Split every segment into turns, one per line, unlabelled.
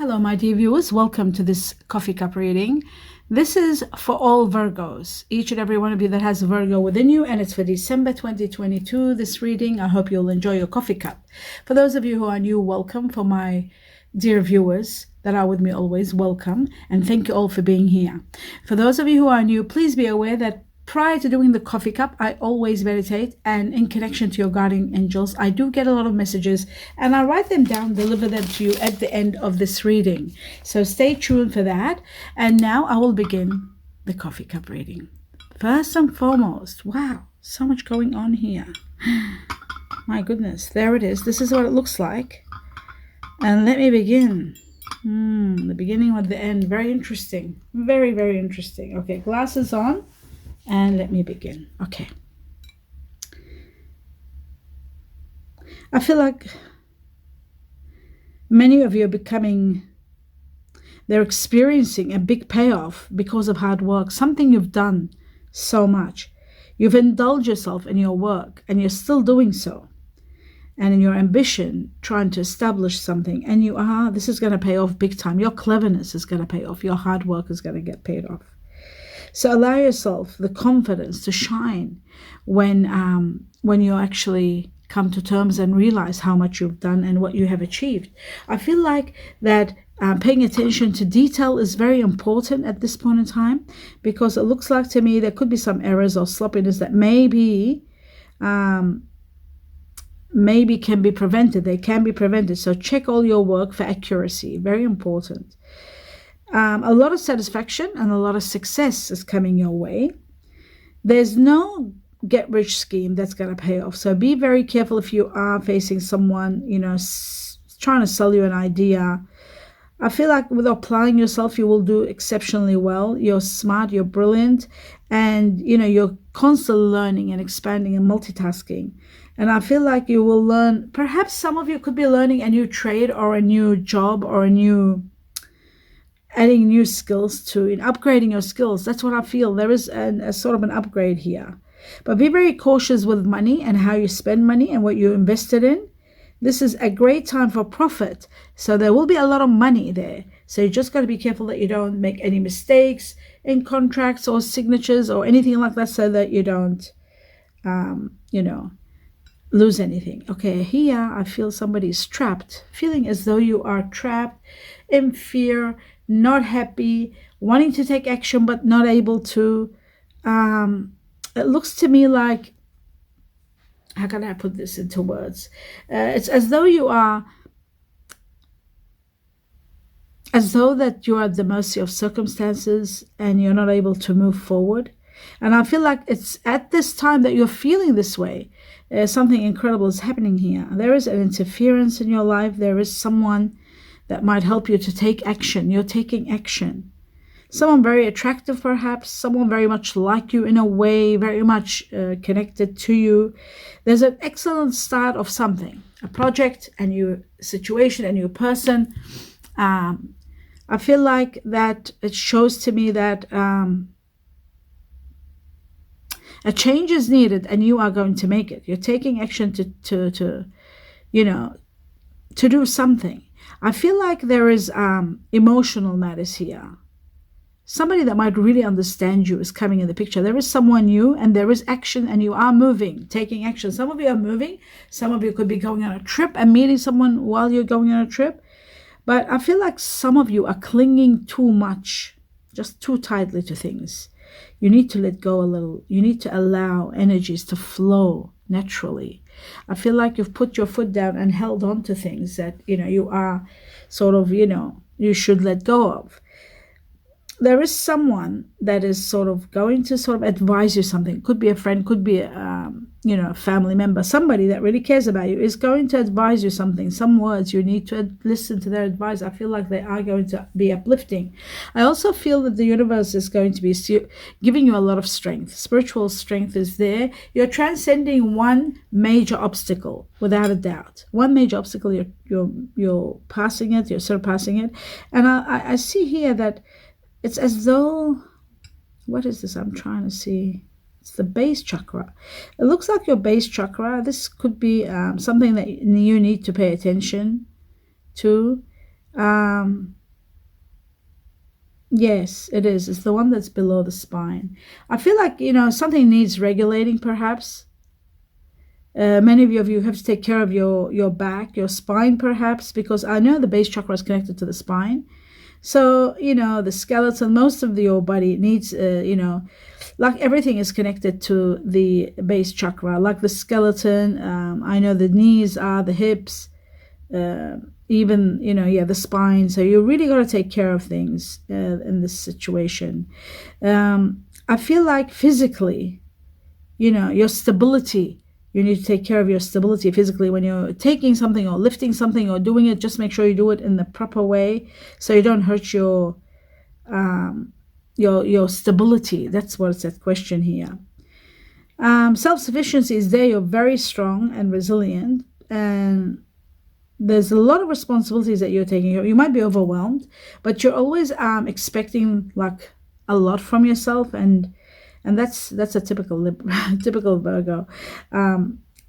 Hello, my dear viewers. Welcome to this coffee cup reading. This is for all Virgos, each and every one of you that has Virgo within you, and it's for December 2022, this reading. I hope you'll enjoy your coffee cup. For those of you who are new, welcome. For my dear viewers that are with me always, welcome, and thank you all for being here. For those of you who are new, please be aware that prior to doing the coffee cup, I always meditate, and in connection to your guardian angels, I do get a lot of messages and I write them down, deliver them to you at the end of this reading. So stay tuned for that. And now I will begin the coffee cup reading. First and foremost, wow, so much going on here. My goodness, there it is. This is what it looks like. And let me begin. The beginning with the end. Very interesting. Very, very interesting. Okay, glasses on. And let me begin. Okay. I feel like many of you are they're experiencing a big payoff because of hard work, something you've done so much. You've indulged yourself in your work and you're still doing so. And in your ambition, trying to establish something, and this is going to pay off big time. Your cleverness is going to pay off. Your hard work is going to get paid off. So allow yourself the confidence to shine when you actually come to terms and realize how much you've done and what you have achieved. I feel like that paying attention to detail is very important at this point in time, because it looks like to me there could be some errors or sloppiness that maybe can be prevented. They can be prevented. So check all your work for accuracy. Very important. A lot of satisfaction and a lot of success is coming your way. There's no get-rich scheme that's going to pay off. So be very careful if you are facing someone, trying to sell you an idea. I feel like with applying yourself, you will do exceptionally well. You're smart, you're brilliant, and, you're constantly learning and expanding and multitasking. And I feel like you will learn, perhaps some of you could be learning a new trade or a new job or adding new skills upgrading your skills. That's what I feel. There is a sort of an upgrade here. But be very cautious with money and how you spend money and what you invested in. This is a great time for profit. So there will be a lot of money there. So you just got to be careful that you don't make any mistakes in contracts or signatures or anything like that, so that you don't, lose anything. Okay, here I feel somebody's trapped, feeling as though you are trapped in fear, not happy, wanting to take action but not able to. It looks to me like, how can I put this into words? It's as though that you are at the mercy of circumstances and you're not able to move forward. And I feel like it's at this time that you're feeling this way. Something incredible is happening here. There is an interference in your life. There is someone that might help you to take action. You're taking action. Someone very attractive, perhaps. Someone very much like you in a way, very much connected to you. There's an excellent start of something, a project, a new situation, a new person. I feel like that it shows to me that a change is needed, and you are going to make it. You're taking action to do something. I feel like there is emotional matters here. Somebody that might really understand you is coming in the picture. There is someone new, and there is action, and you are moving, taking action. Some of you are moving. Some of you could be going on a trip and meeting someone while you're going on a trip. But I feel like some of you are clinging too much, just too tightly to things. You need to let go a little. You need to allow energies to flow naturally. I feel like you've put your foot down and held on to things that, you are sort of, you should let go of. There is someone that is sort of going to sort of advise you something. Could be a friend, could be a family member. Somebody that really cares about you is going to advise you something. Some words, you need to listen to their advice. I feel like they are going to be uplifting. I also feel that the universe is going to be giving you a lot of strength. Spiritual strength is there. You're transcending one major obstacle, without a doubt. One major obstacle, you're passing it, you're surpassing it. And I see here that it's as though, what is this? I'm trying to see. It's the base chakra. It looks like your base chakra. This could be something that you need to pay attention to. Um, yes, it is. It's the one that's below the spine. I feel like, something needs regulating, perhaps. Many of you have to take care of your back, your spine, perhaps, because I know the base chakra is connected to the spine. So, the skeleton, most of your body needs, like everything is connected to the base chakra, like the skeleton. I know the knees are, the hips, even, the spine. So you really got to take care of things in this situation. I feel like physically, your stability, you need to take care of your stability physically when you're taking something or lifting something or doing it. Just make sure you do it in the proper way so you don't hurt your stability. That's what's at question here. Self-sufficiency is there. You're very strong and resilient, and there's a lot of responsibilities that you're taking. You might be overwhelmed, but you're always expecting like a lot from yourself, and that's a typical typical Virgo.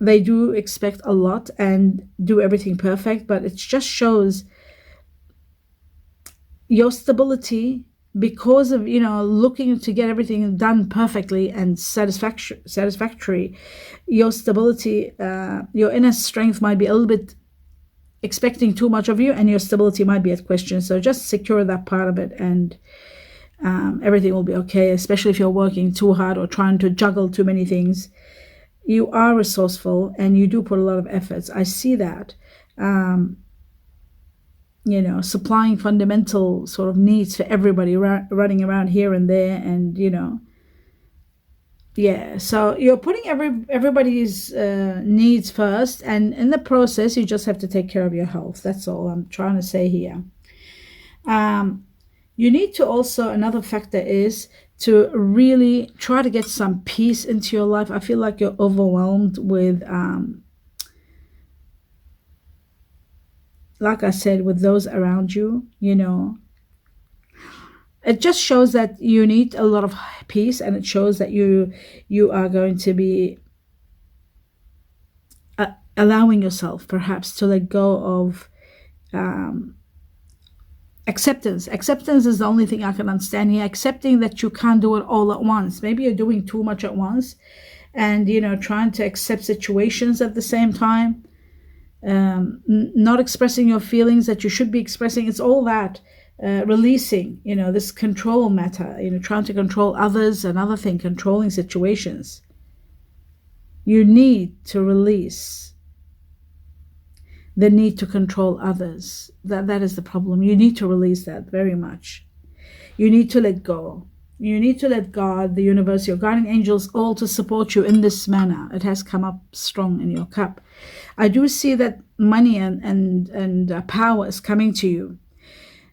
They do expect a lot and do everything perfect, but it just shows your stability because of looking to get everything done perfectly and satisfactory. Your stability, your inner strength might be a little bit expecting too much of you, and your stability might be at question. So just secure that part of it, and everything will be okay, especially if you're working too hard or trying to juggle too many things. You are resourceful and you do put a lot of efforts. I see that. Supplying fundamental sort of needs for everybody, running around here and there, and yeah. So you're putting everybody's needs first, and in the process, you just have to take care of your health. That's all I'm trying to say here. You need to also, another factor is to really try to get some peace into your life. I feel like you're overwhelmed with, like I said, with those around you, It just shows that you need a lot of peace, and it shows that you are going to be allowing yourself perhaps to let go of acceptance. Acceptance is the only thing I can understand here. Accepting that you can't do it all at once. Maybe you're doing too much at once, and trying to accept situations at the same time, not expressing your feelings that you should be expressing. It's all that. Releasing, this control matter, trying to control others, another thing, controlling situations. You need to release the need to control others. That is the problem. You need to release that very much. You need to let go. You need to let God, the universe, your guardian angels, all to support you in this manner. It has come up strong in your cup. I do see that money and power is coming to you.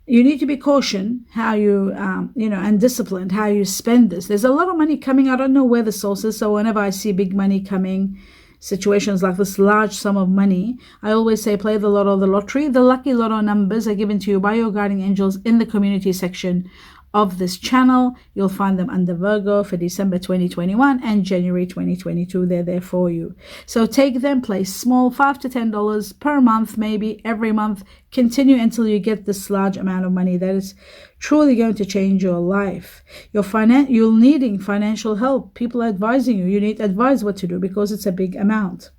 You need to be cautious how you, and disciplined how you spend this. There's a lot of money coming. I don't know where the source is. So whenever I see big money coming, situations like this, large sum of money, I always say play the lotto, the lottery. The lucky lotto numbers are given to you by your guardian angels in the community section of this channel. You'll find them under Virgo for December 2021 and January 2022. They're there for you. So take them, play small, $5 to $10 per month, maybe every month. Continue until you get this large amount of money that is truly going to change your life. You're needing financial help. People are advising you. You need advice what to do because it's a big amount.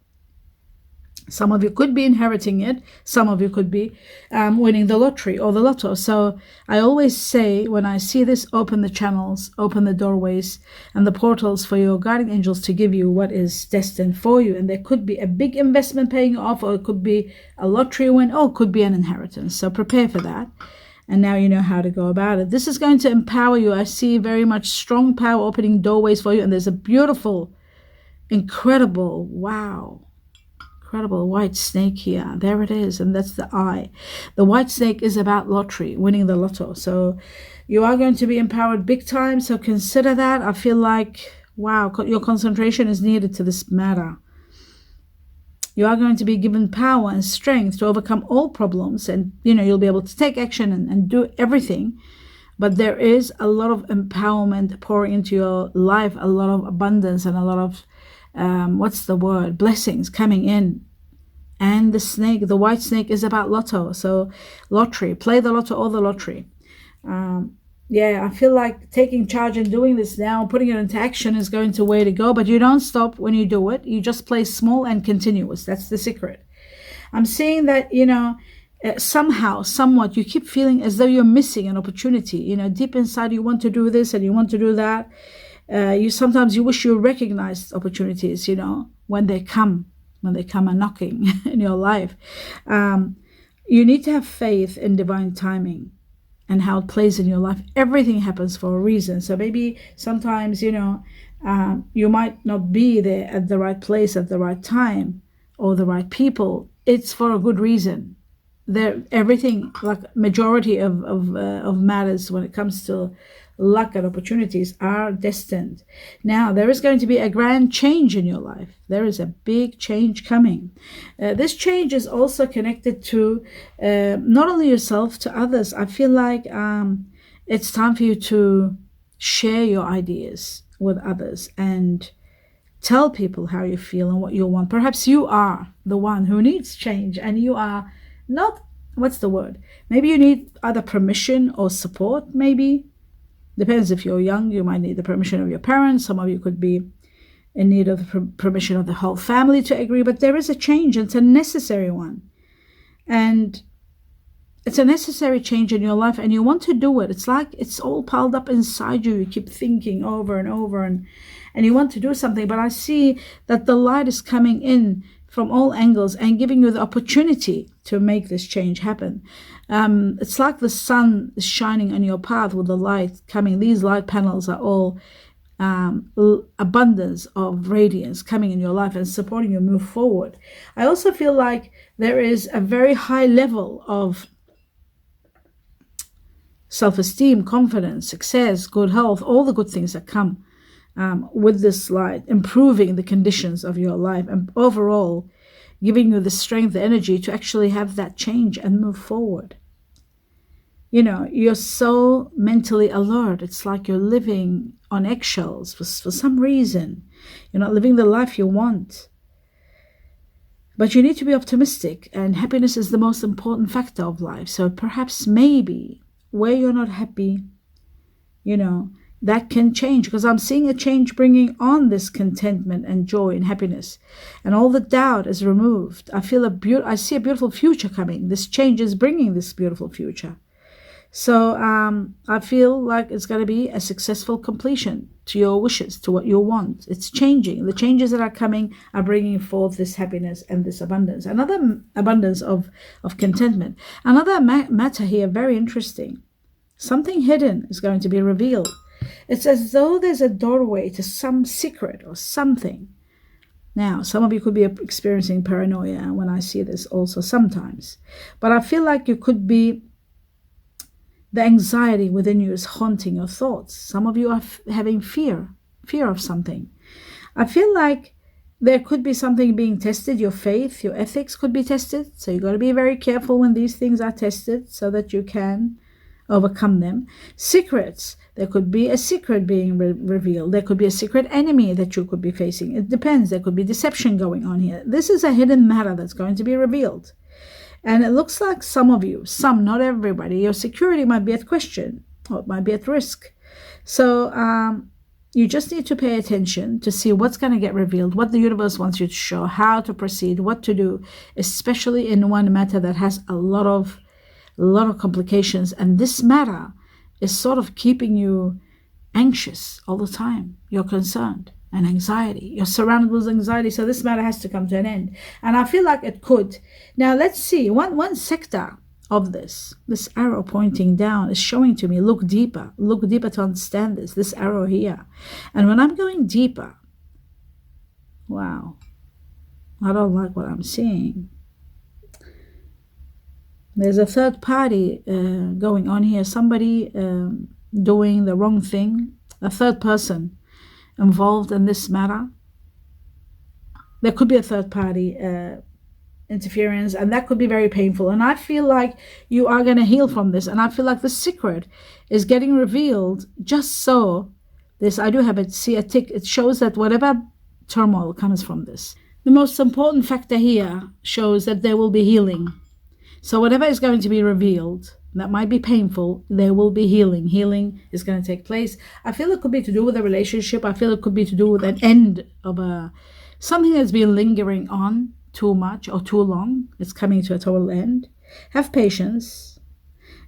Some of you could be inheriting it. Some of you could be winning the lottery or the lotto. So I always say, when I see this, open the channels, open the doorways and the portals for your guardian angels to give you what is destined for you. And there could be a big investment paying off, or it could be a lottery win, or it could be an inheritance. So prepare for that. And now you know how to go about it. This is going to empower you. I see very much strong power opening doorways for you. And there's a beautiful, incredible, incredible white snake here. There it is, and that's the eye. The white snake is about lottery, winning the lotto. So you are going to be empowered big time, so consider that. I feel like, wow, your concentration is needed to this matter. You are going to be given power and strength to overcome all problems, and you'll be able to take action and do everything. But there is a lot of empowerment pouring into your life, a lot of abundance, and a lot of blessings coming in. And the snake, the white snake, is about lotto. So lottery, play the lotto or the lottery. Yeah, I feel like taking charge and doing this now, putting it into action is going to way to go. But you don't stop when you do it. You just play small and continuous. That's the secret. I'm seeing that, somehow, somewhat, you keep feeling as though you're missing an opportunity. Deep inside, you want to do this and you want to do that. Sometimes you wish you recognized opportunities, when they come and knocking in your life. You need to have faith in divine timing and how it plays in your life. Everything happens for a reason. So maybe sometimes, you might not be there at the right place at the right time or the right people. It's for a good reason. Everything, like majority of matters when it comes to luck and opportunities, are destined. Now, there is going to be a grand change in your life. There is a big change coming. This change is also connected to not only yourself, to others. I feel like it's time for you to share your ideas with others and tell people how you feel and what you want. Perhaps you are the one who needs change, and you are not, what's the word? Maybe you need either permission or support, maybe. Depends. If you're young, you might need the permission of your parents. Some of you could be in need of the permission of the whole family to agree. But there is a change, and it's a necessary one. And it's a necessary change in your life, and you want to do it. It's like it's all piled up inside you. You keep thinking over and over, and you want to do something. But I see that the light is coming in from all angles and giving you the opportunity to make this change happen. It's like the sun is shining on your path with the light coming. These light panels are all abundance of radiance coming in your life and supporting you move forward. I also feel like there is a very high level of self-esteem, confidence, success, good health, all the good things that come with this light, improving the conditions of your life and overall giving you the strength, the energy to actually have that change and move forward. You're so mentally alert. It's like you're living on eggshells for some reason. You're not living the life you want. But you need to be optimistic, and happiness is the most important factor of life. So perhaps maybe where you're not happy, that can change, because I'm seeing a change bringing on this contentment and joy and happiness, and all the doubt is removed. I see a beautiful future coming. This change is bringing this beautiful future. So I feel like it's going to be a successful completion to your wishes, to what you want. It's changing. The changes that are coming are bringing forth this happiness and this abundance. Another abundance of contentment. Another matter here, very interesting. Something hidden is going to be revealed. It's as though there's a doorway to some secret or something. Now, some of you could be experiencing paranoia when I see this also sometimes. But I feel like you could be, the anxiety within you is haunting your thoughts. Some of you are having fear of something. I feel like there could be something being tested. Your faith, your ethics could be tested. So you've got to be very careful when these things are tested so that you can overcome them. Secrets. There could be a secret being revealed. There could be a secret enemy that you could be facing. It depends. There could be deception going on here. This is a hidden matter that's going to be revealed. And it looks like some of you, not everybody, your security might be at question or it might be at risk. So you just need to pay attention to see what's going to get revealed, what the universe wants you to show, how to proceed, what to do, especially in one matter that has a lot of complications. And this matter is sort of keeping you anxious all the time. You're concerned and anxiety. You're surrounded with anxiety. So this matter has to come to an end. And I feel like it could. Now let's see. One sector of this arrow pointing down is showing to me, look deeper to understand this arrow here. And when I'm going deeper, wow, I don't like what I'm seeing. There's a third party going on here, somebody doing the wrong thing, a third person involved in this matter. There could be a third party interference, and that could be very painful. And I feel like you are going to heal from this, and I feel like the secret is getting revealed just so this, I do have it, see a tick, it shows that whatever turmoil comes from this, The most important factor here shows that there will be healing. So whatever is going to be revealed, that might be painful, there will be healing. Healing is going to take place. I feel it could be to do with a relationship. I feel it could be to do with an end of something that's been lingering on too much or too long. It's coming to a total end. Have patience.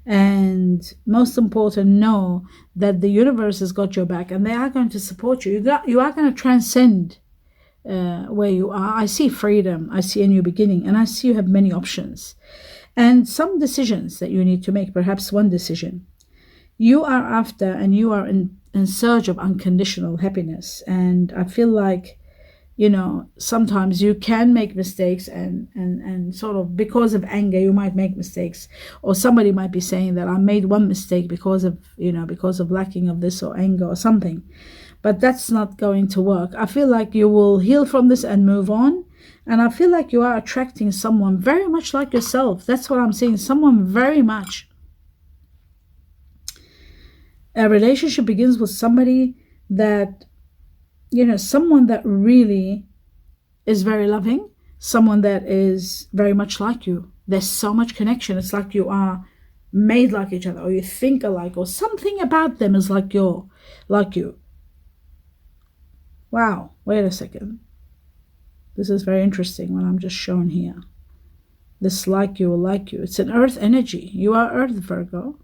And most important, know that the universe has got your back and they are going to support you. You are going to transcend where you are. I see freedom. I see a new beginning. And I see you have many options. And some decisions that you need to make, perhaps one decision. You are after and you are in search of unconditional happiness. And I feel like, sometimes you can make mistakes and sort of because of anger, you might make mistakes. Or somebody might be saying that I made one mistake because of lacking of this or anger or something. But that's not going to work. I feel like you will heal from this and move on. And I feel like you are attracting someone very much like yourself. That's what I'm seeing. Someone very much. A relationship begins with somebody that, someone that really is very loving. Someone that is very much like you. There's so much connection. It's like you are made like each other, or you think alike, or something about them is like you. Wow, wait a second. This is very interesting when I'm just shown here. This like you. It's an earth energy. You are earth, Virgo.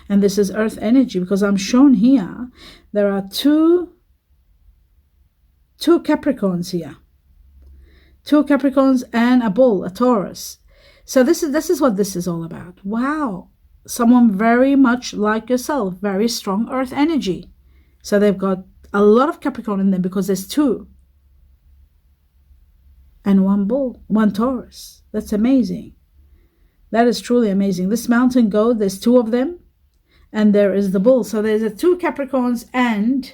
And this is earth energy because I'm shown here. There are two Capricorns here. Two Capricorns and a bull, a Taurus. So this is what this is all about. Wow. Someone very much like yourself. Very strong earth energy. So they've got a lot of Capricorn in them because there's two. And one bull, one Taurus. That's amazing. That is truly amazing. This mountain goat, there's two of them. And there is the bull. So there's two Capricorns and,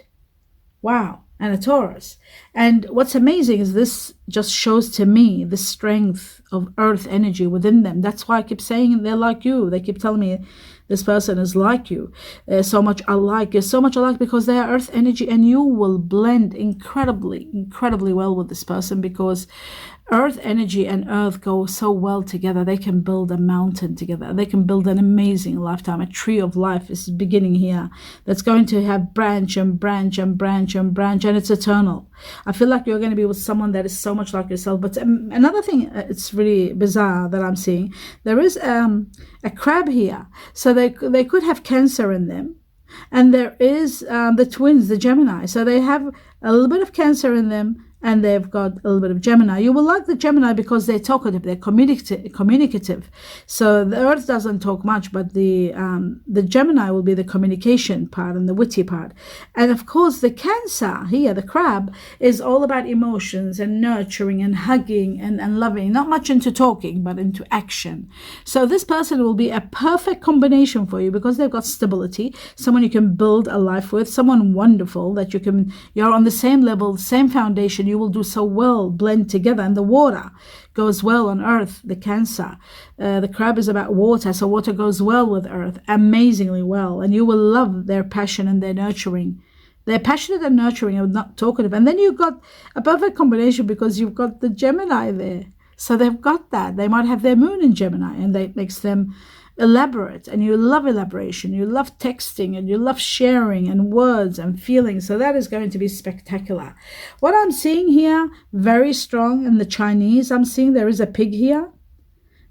wow, and a Taurus. And what's amazing is this just shows to me the strength of earth energy within them. That's why I keep saying they're like you. They keep telling me this person is like you. So much alike. You're so much alike because they are earth energy and you will blend incredibly, incredibly well with this person because earth energy and earth go so well together. They can build a mountain together. They can build an amazing lifetime. A tree of life is beginning here that's going to have branch and branch and branch and branch, and it's eternal. I feel like you're going to be with someone that is so much like yourself. But another thing, it's really bizarre that I'm seeing. There is a crab here. So they could have Cancer in them. And there is the twins, the Gemini. So they have a little bit of Cancer in them. And they've got a little bit of Gemini. You will like the Gemini because they're talkative, they're communicative. So the Earth doesn't talk much, but the Gemini will be the communication part and the witty part. And of course, the Cancer here, the crab, is all about emotions and nurturing and hugging and loving. Not much into talking, but into action. So this person will be a perfect combination for you because they've got stability, someone you can build a life with, someone wonderful that you're on the same level, same foundation. You will do so well, blend together, and the water goes well on earth, the Cancer. The crab is about water, so water goes well with earth, amazingly well, and you will love their passion and their nurturing. They're passionate and nurturing and not talkative. And then you've got a perfect combination because you've got the Gemini there. So they've got that. They might have their moon in Gemini, and that makes them elaborate, and you love elaboration, you love texting, and you love sharing and words and feelings. So that is going to be spectacular. What I'm seeing here, very strong in the Chinese, I'm seeing there is a pig here.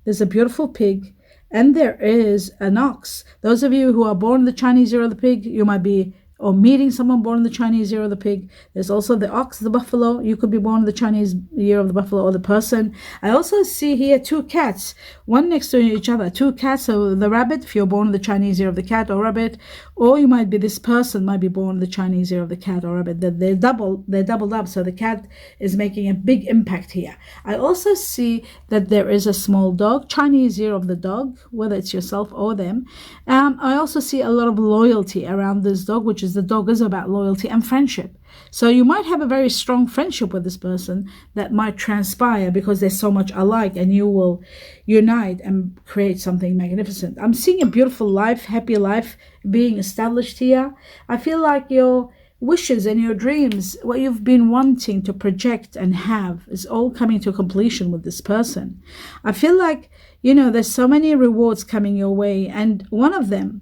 There's a beautiful pig, and there is an ox. Those of you who are born in the Chinese year of the pig, you might be or meeting someone born in the Chinese year of the pig. There's also the ox, the buffalo. You could be born in the Chinese year of the buffalo or the person. I also see here two cats, one next to each other. Two cats, so the rabbit, if you're born in the Chinese year of the cat or rabbit, or you might be, this person might be born in the Chinese year of the cat or rabbit. They're doubled up, so the cat is making a big impact here. I also see that there is a small dog, Chinese year of the dog, whether it's yourself or them. I also see a lot of loyalty around this dog, which is the dog is about loyalty and friendship. So you might have a very strong friendship with this person that might transpire because they're so much alike, and you will unite and create something magnificent. I'm seeing a beautiful life, happy life being established here. I feel like you're wishes and your dreams, what you've been wanting to project and have, is all coming to completion with this person. I feel like, there's so many rewards coming your way, and one of them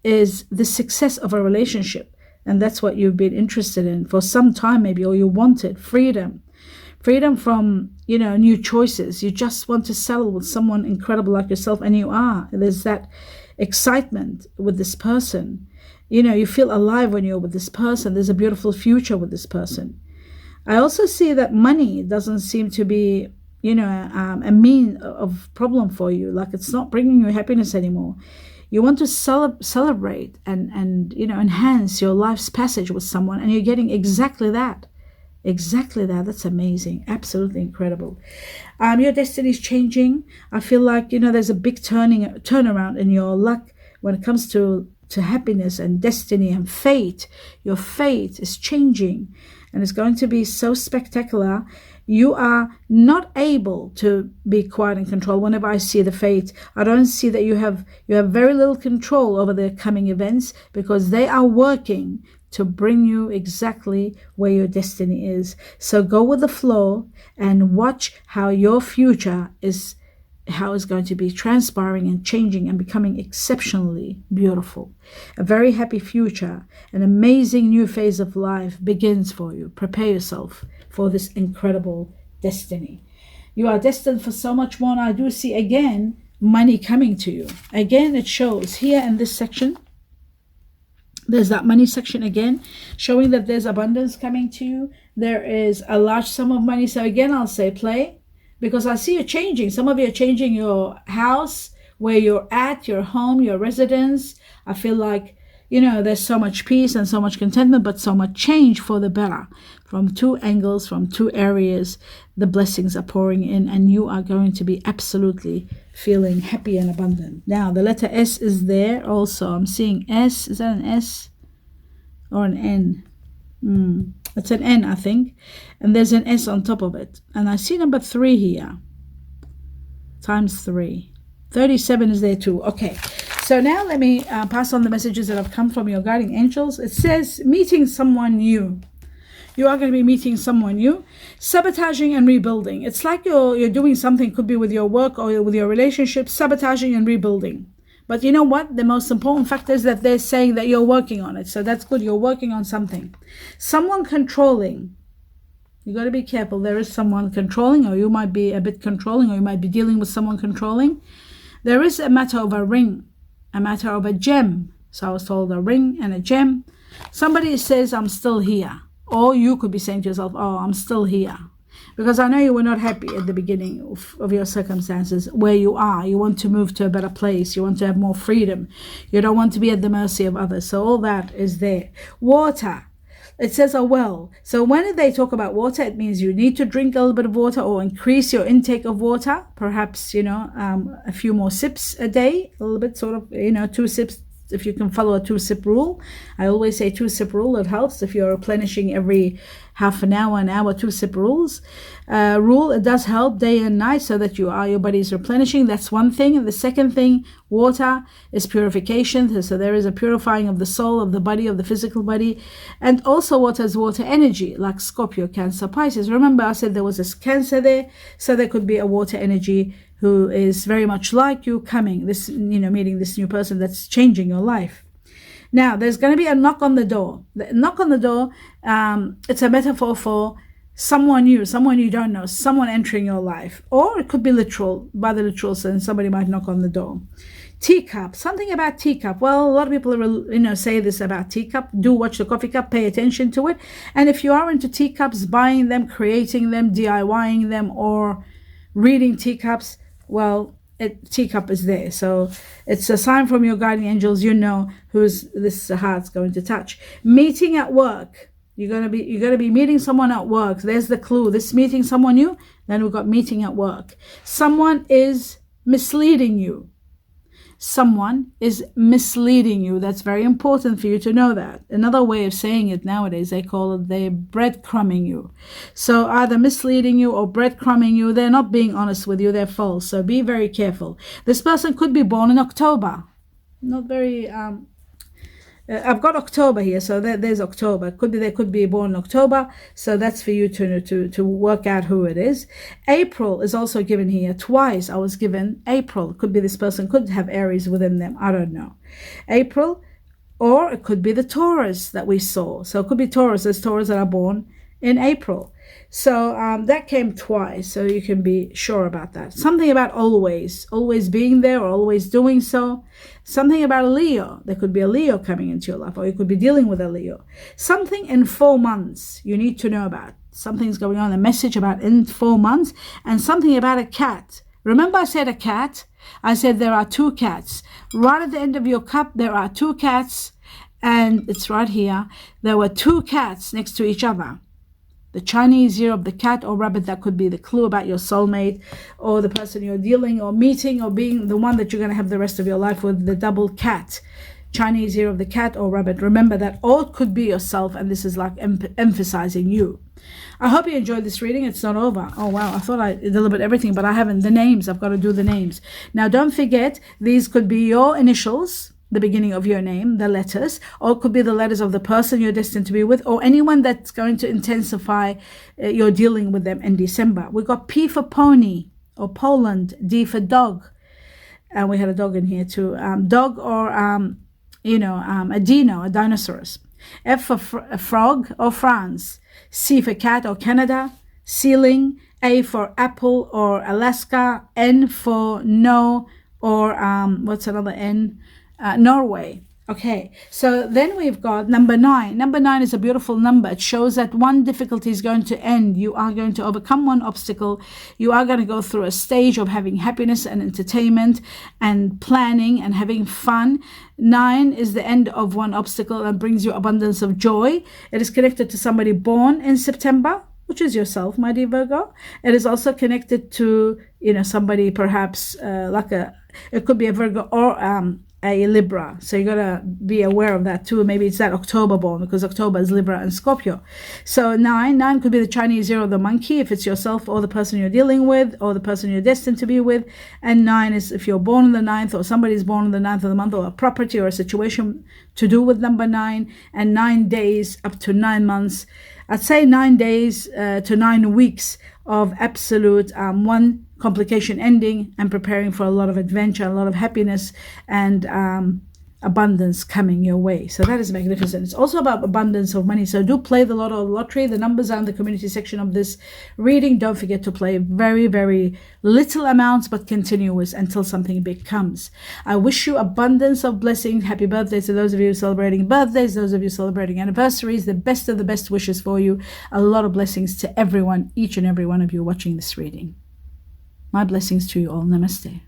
is the success of a relationship. And that's what you've been interested in for some time maybe, or you wanted freedom from, new choices. You just want to settle with someone incredible like yourself, and you are. There's that excitement with this person. You feel alive when you're with this person. There's a beautiful future with this person. I also see that money doesn't seem to be, a mean of problem for you. Like it's not bringing you happiness anymore. You want to celebrate and enhance your life's passage with someone, and you're getting exactly that. Exactly that. That's amazing. Absolutely incredible. Your destiny is changing. I feel like, there's a big turnaround in your luck when it comes to happiness and destiny and fate. Your fate is changing, and it's going to be so spectacular. You are not able to be quiet and control. Whenever I see the fate, I don't see that you have very little control over the coming events, because they are working to bring you exactly where your destiny is. So go with the flow and watch how your future is going to be transpiring and changing and becoming exceptionally beautiful. A very happy future, an amazing new phase of life begins for you. Prepare yourself for this incredible destiny. You are destined for so much more. And I do see again money coming to you. Again, it shows here in this section. There's that money section again, showing that there's abundance coming to you. There is a large sum of money. So again, I'll say play, because I see you changing. Some of you are changing your house, where you're at, your home, your residence. I feel like, there's so much peace and so much contentment, but so much change for the better. From two angles, from two areas, the blessings are pouring in, and you are going to be absolutely feeling happy and abundant. Now, the letter S is there also. I'm seeing S. Is that an S or an N? It's an N, I think. And there's an S on top of it. And I see number 3 here. Times 3. 37 is there too. Okay. So now let me pass on the messages that have come from your guiding angels. It says, meeting someone new. You are going to be meeting someone new. Sabotaging and rebuilding. It's like you're doing something, could be with your work or with your relationship, sabotaging and rebuilding. But you know what? The most important fact is that they're saying that you're working on it. So that's good. You're working on something. Someone controlling. You got to be careful. There is someone controlling, or you might be a bit controlling, or you might be dealing with someone controlling. There is a matter of a ring, a matter of a gem. So I was told a ring and a gem. Somebody says, I'm still here. Or you could be saying to yourself, oh, I'm still here. Because I know you were not happy at the beginning of your circumstances where you are. You want to move to a better place. You want to have more freedom. You don't want to be at the mercy of others. So all that is there. Water. It says a well. So when they talk about water, it means you need to drink a little bit of water or increase your intake of water. Perhaps, a few more sips a day, a little bit, sort of, 2 sips. If you can follow a 2-sip rule. I always say 2-sip rule. It helps if you're replenishing every half an hour, 2-sip rules. It does help day and night, so that your body is replenishing. That's one thing. And the second thing, water is purification. So there is a purifying of the soul, of the body, of the physical body. And also water is water energy, like Scorpio, Cancer, Pisces. Remember I said there was a Cancer there, so there could be a water energy who is very much like you coming, meeting this new person that's changing your life. Now, there's going to be a knock on the door. The knock on the door, it's a metaphor for someone new, someone you don't know, someone entering your life. Or it could be literal, by the literal sense, somebody might knock on the door. Teacup, something about teacup. Well, a lot of people, say this about teacup. Do watch the coffee cup, pay attention to it. And if you are into teacups, buying them, creating them, DIYing them, or reading teacups, well, teacup is there. So it's a sign from your guardian angels, who's this heart's going to touch. Meeting at work. You're gonna be meeting someone at work. There's the clue. This meeting someone new, then we've got meeting at work. Someone is misleading you. Someone is misleading you. That's very important for you to know that. Another way of saying it nowadays, they call it they're breadcrumbing you. So either misleading you or breadcrumbing you. They're not being honest with you. They're false. So be very careful. This person could be born in October. Not very I've got October here, so there's October. They could be born in October, so that's for you to work out who it is. April is also given here twice. I was given April. Could be this person could have Aries within them. I don't know. April, or it could be the Taurus that we saw. So it could be Taurus. There's Taurus that are born in April. So that came twice, so you can be sure about that. Something about always being there or always doing so. Something about a Leo. There could be a Leo coming into your life, or you could be dealing with a Leo. Something in 4 months you need to know about. Something's going on, a message about in 4 months, and something about a cat. Remember I said a cat? I said there are 2 cats. Right at the end of your cup, there are 2 cats, and it's right here. There were 2 cats next to each other. The Chinese year of the cat or rabbit, that could be the clue about your soulmate or the person you're dealing or meeting or being the one that you're going to have the rest of your life with, the double cat. Chinese year of the cat or rabbit. Remember that, or it could be yourself, and this is like emphasizing you. I hope you enjoyed this reading. It's not over. Oh wow, I thought I delivered everything, but I haven't. The names, I've got to do the names. Now don't forget, these could be your initials, the beginning of your name, the letters, or it could be the letters of the person you're destined to be with, or anyone that's going to intensify your dealing with them in December. We got P for pony or Poland, D for dog, and we had a dog in here too. Dog or a dino, a dinosaurus. F for frog or France. C for cat or Canada. Ceiling. A for apple or Alaska. N for no or what's another N? Norway. Okay, so then we've got number 9. Number 9 is a beautiful number. It shows that one difficulty is going to end. You are going to overcome one obstacle. You are going to go through a stage of having happiness and entertainment and planning and having fun. 9 is the end of one obstacle and brings you abundance of joy. It is connected to somebody born in September, which is yourself, my dear Virgo. It is also connected to, somebody perhaps it could be a Virgo or a Libra. So you got to be aware of that too. Maybe it's that October born, because October is Libra and Scorpio. So 9 could be the Chinese year of the monkey, if it's yourself or the person you're dealing with or the person you're destined to be with. And 9 is if you're born on the 9th or somebody's born on the 9th of the month, or a property or a situation to do with number 9. And 9 days up to 9 months. I'd say 9 days to 9 weeks of absolute one complication ending and preparing for a lot of adventure, a lot of happiness and abundance coming your way. So that is magnificent. It's also about abundance of money. So do play the lottery. The numbers are in the community section of this reading. Don't forget to play very, very little amounts, but continuous until something big comes. I wish you abundance of blessings. Happy birthdays to those of you celebrating birthdays, those of you celebrating anniversaries. The best of the best wishes for you. A lot of blessings to everyone, each and every one of you watching this reading. My blessings to you all. Namaste.